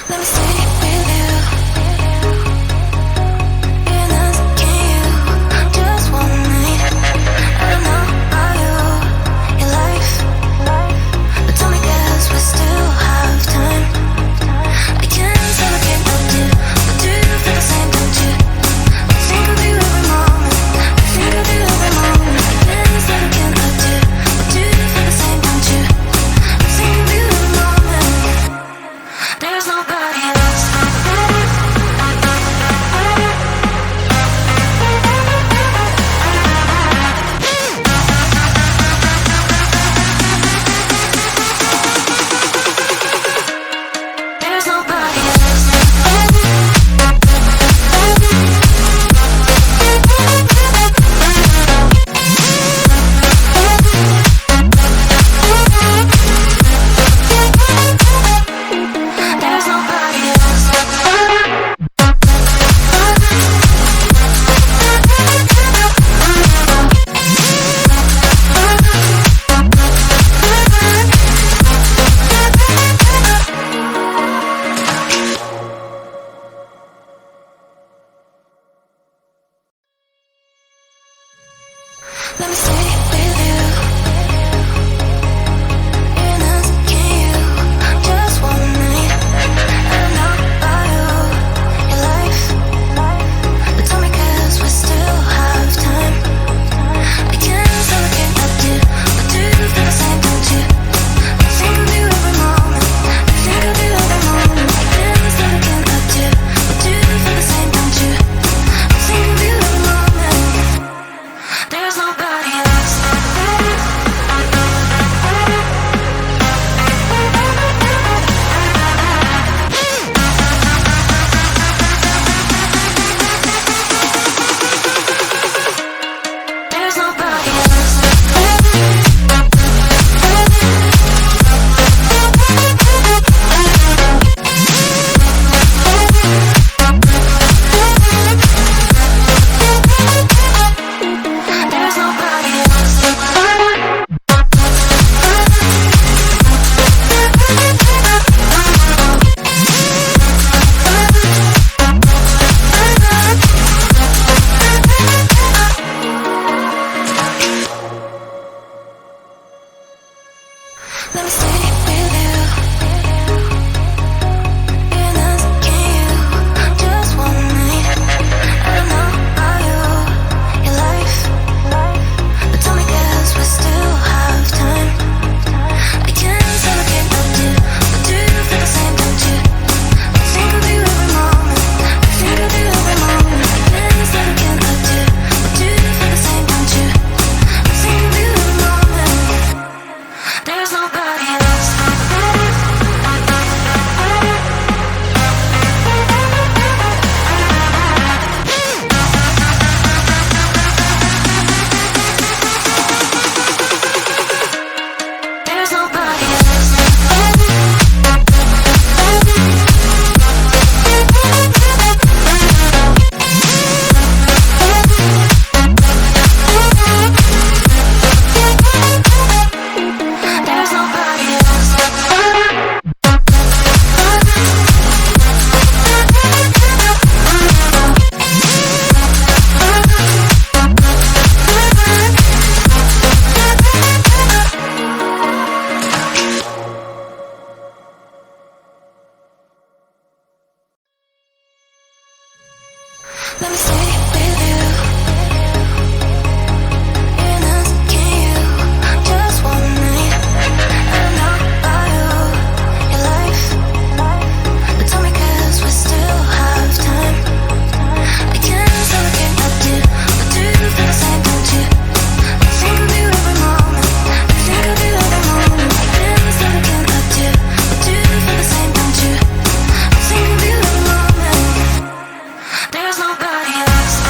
Let me stay with you. You're not asking you. Just one night. I don't know about you, your life. But tell me 'cause we still have time. I can't say I can't help you, but do you feel the same, don't you? I think of you every moment. I think of you every moment. I can't say I can't help you, but do you feel the same, don't you? I think of you every moment. There's nobody else. There's nobody else. There's nobody else. Let me stay with you. You're not asking you. Just one night. I don't know about you, your life. But tell me 'cause we still have time. I can't say I can't help you, but do you feel the same, don't you? I think of you every moment. I think of you every moment. I can't say I can't help you, but do you feel the same, don't you? I think of you every moment. There's nobody else. There's nobody else. There's nobody else. Let me stay with you. You're not asking you. Just one night. I don't know about you, your life. But tell me 'cause we still have time. I can't say I can't help you, but do you feel the same, don't you? I think of you every moment. I think of you every moment. I can't say I can't help you, but do you feel the same, don't you? I think of you every moment. There's nobody else. There's nobody else. There's nobody else. Let me stay with you. You're not asking you. Just one night. I don't know about you, your life. But tell me 'cause we still have time. I can't say I can't help you, but do you feel the same, don't you? I think of you every moment. I think of you every moment. I can't say I can't help you, but do you feel the same, don't you? I think of you every moment. There's nobody else.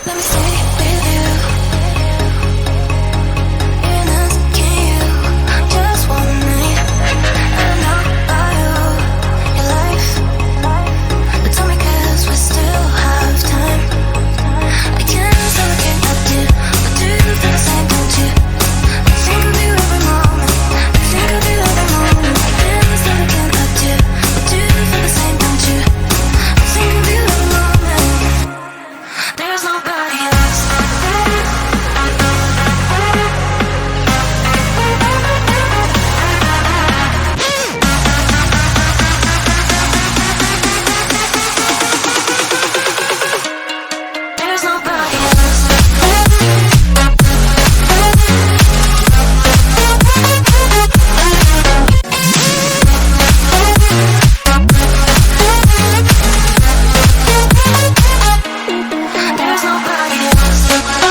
Let me stay with you. You're not asking you. Just one night. I don't know about you, your life. But tell me 'cause we still have time. I can't stop looking at you. But do you feel the same, don't you? I think of you every moment. I think of you every moment. I can't stop looking at you. But do you feel the same, don't you? I think of you every moment. There's nobody else. There's nobody else. There's nobody else.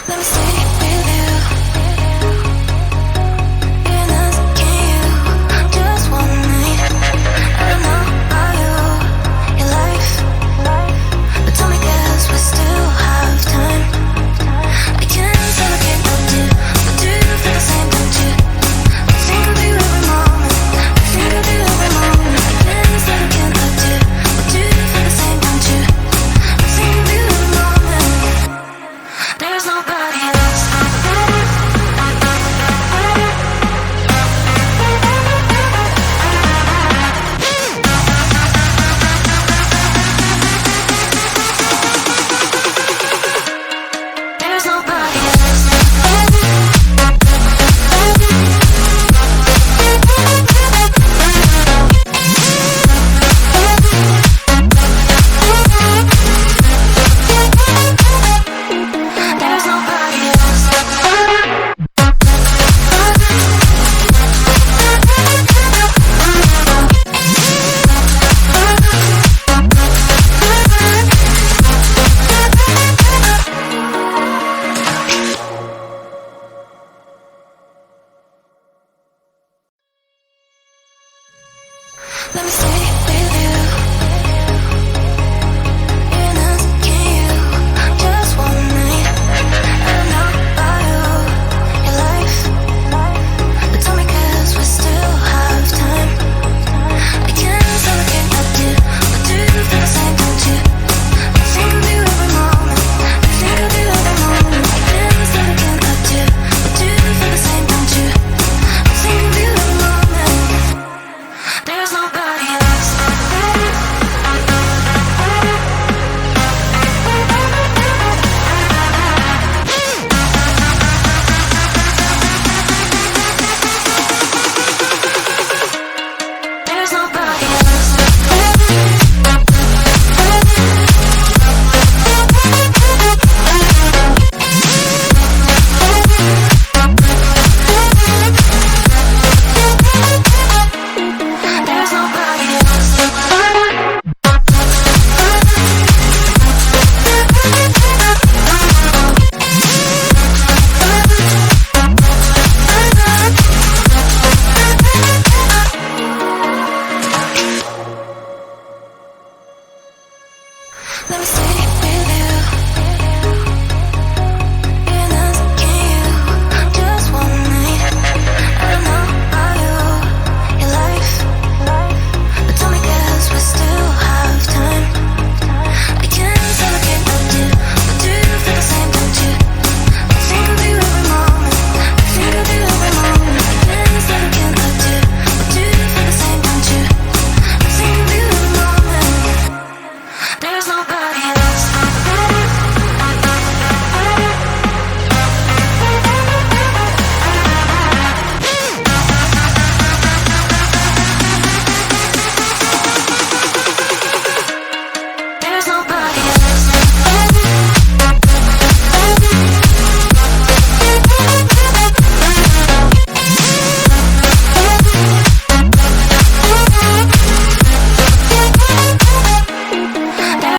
Let me stay with you. You're not asking you. Just one night. I don't know about you, your life. But tell me 'cause we still have time. I can't stop looking at you. But do you feel the same, don't you? I think of you every moment. I think of you every moment. I can't stop looking at you. But do you feel the same, don't you? I think of you every moment. There's nobody else. There's nobody else. There's nobody else. Let me stay with you. You're not asking you. Just one night. I don't know about you, your life. But tell me 'cause we still have time. I can't stop looking at you. But do you feel the same, don't you? I think of you every moment. I think of you every moment. I can't stop looking at you. But do you feel the same, don't you? I think of you every moment. There's nobody else. There's nobody else. There's nobody else. Let me stay